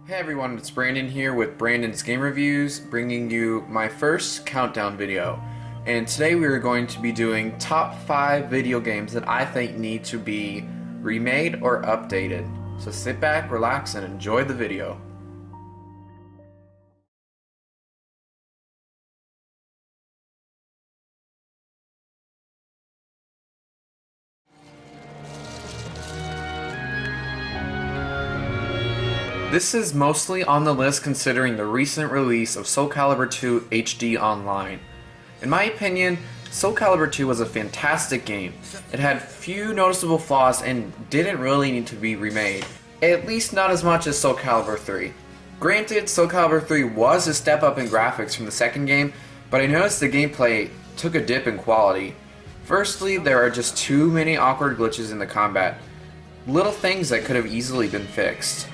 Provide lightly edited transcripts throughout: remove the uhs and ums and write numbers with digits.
Hey everyone, it's Brandon here with Brandon's Game Reviews, bringing you my first countdown video. And today we are going to be doing top 5 video games that I think need to be remade or updated. So sit back, relax, and enjoy the video. This is mostly on the list considering the recent release of Soul Calibur 2 HD Online. In my opinion, Soul Calibur 2 was a fantastic game. It had few noticeable flaws and didn't really need to be remade, at least not as much as Soul Calibur 3. Granted, Soul Calibur 3 was a step up in graphics from the second game, but I noticed the gameplay took a dip in quality. Firstly, there are just too many awkward glitches in the combat, little things that could have easily been fixed.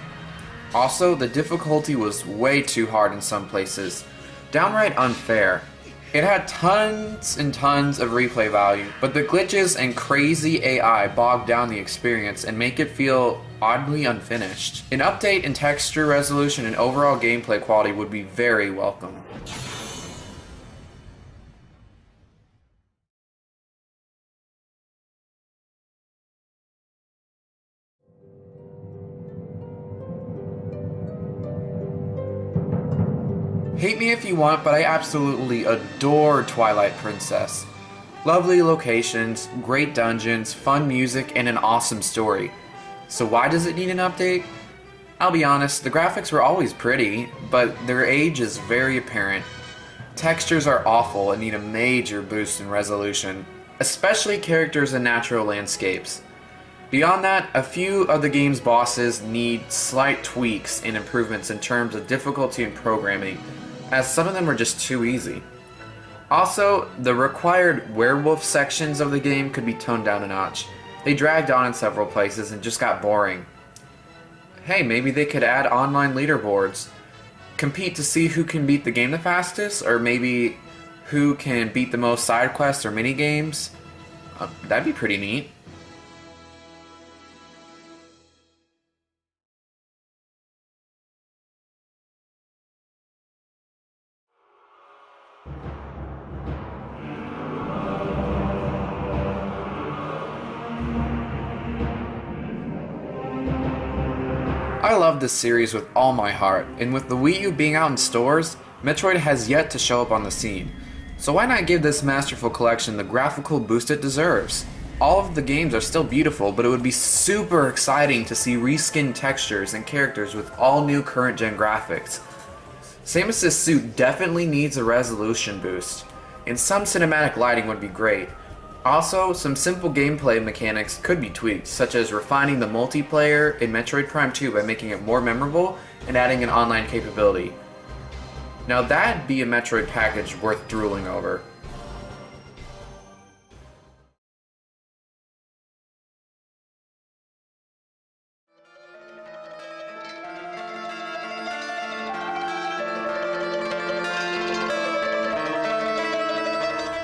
Also, the difficulty was way too hard in some places, downright unfair. It had tons and tons of replay value, but the glitches and crazy AI bogged down the experience and make it feel oddly unfinished. An update in texture resolution and overall gameplay quality would be very welcome. Hate me if you want, but I absolutely adore Twilight Princess. Lovely locations, great dungeons, fun music, and an awesome story. So why does it need an update? I'll be honest, the graphics were always pretty, but their age is very apparent. Textures are awful and need a major boost in resolution, especially characters and natural landscapes. Beyond that, a few of the game's bosses need slight tweaks and improvements in terms of difficulty and programming, as some of them are just too easy. Also, the required werewolf sections of the game could be toned down a notch. They dragged on in several places and just got boring. Hey, maybe they could add online leaderboards. Compete to see who can beat the game the fastest, or maybe who can beat the most side quests or mini games. That'd be pretty neat. I love this series with all my heart, and with the Wii U being out in stores, Metroid has yet to show up on the scene. So why not give this masterful collection the graphical boost it deserves? All of the games are still beautiful, but it would be super exciting to see reskinned textures and characters with all new current-gen graphics. Samus's suit definitely needs a resolution boost, and some cinematic lighting would be great. Also, some simple gameplay mechanics could be tweaked, such as refining the multiplayer in Metroid Prime 2 by making it more memorable and adding an online capability. Now that'd be a Metroid package worth drooling over.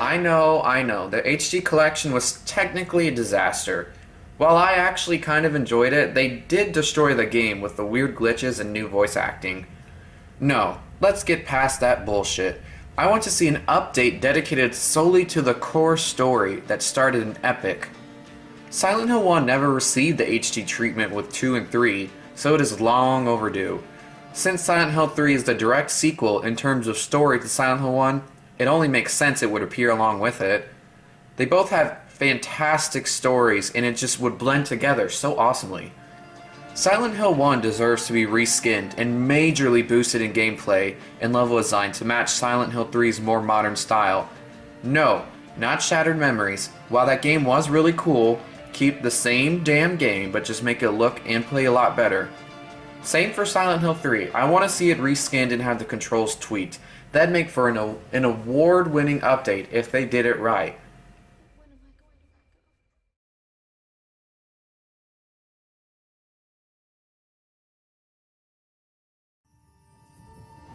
I know, the HD collection was technically a disaster. While I actually kind of enjoyed it, they did destroy the game with the weird glitches and new voice acting. No, let's get past that bullshit. I want to see an update dedicated solely to the core story that started in Epic. Silent Hill 1 never received the HD treatment with 2 and 3, so it is long overdue. Since Silent Hill 3 is the direct sequel in terms of story to Silent Hill 1, it only makes sense it would appear along with it. They both have fantastic stories and it just would blend together so awesomely. Silent Hill 1 deserves to be reskinned and majorly boosted in gameplay and level design to match Silent Hill 3's more modern style. No, not Shattered Memories. While that game was really cool, keep the same damn game but just make it look and play a lot better. Same for Silent Hill 3. I want to see it reskinned and have the controls tweaked. That'd make for an award-winning update if they did it right.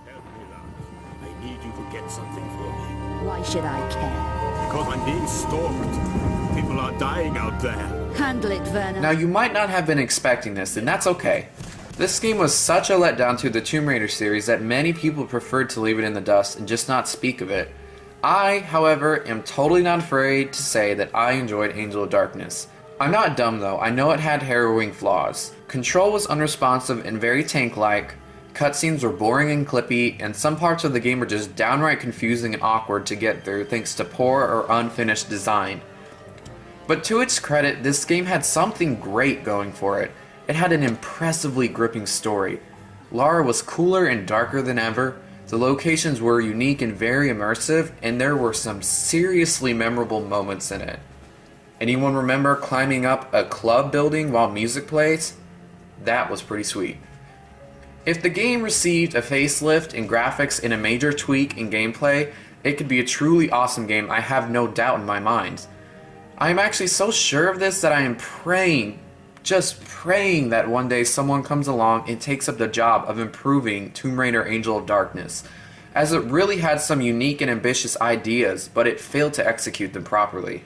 Help me, lad. I need you to get something for me. Why should I care? Because I'm being stalked. People People are dying out there. Handle it, Werner. Now, you might not have been expecting this, and that's okay. This game was such a letdown to the Tomb Raider series that many people preferred to leave it in the dust and just not speak of it. I, however, am totally not afraid to say that I enjoyed Angel of Darkness. I'm not dumb though, I know it had harrowing flaws. Control was unresponsive and very tank-like, cutscenes were boring and clippy, and some parts of the game were just downright confusing and awkward to get through thanks to poor or unfinished design. But to its credit, this game had something great going for it. It had an impressively gripping story. Lara was cooler and darker than ever, the locations were unique and very immersive, and there were some seriously memorable moments in it. Anyone remember climbing up a club building while music plays? That was pretty sweet. If the game received a facelift in graphics and a major tweak in gameplay, it could be a truly awesome game, I have no doubt in my mind. I am actually so sure of this that I am praying, just praying that one day someone comes along and takes up the job of improving Tomb Raider Angel of Darkness, as it really had some unique and ambitious ideas, but it failed to execute them properly.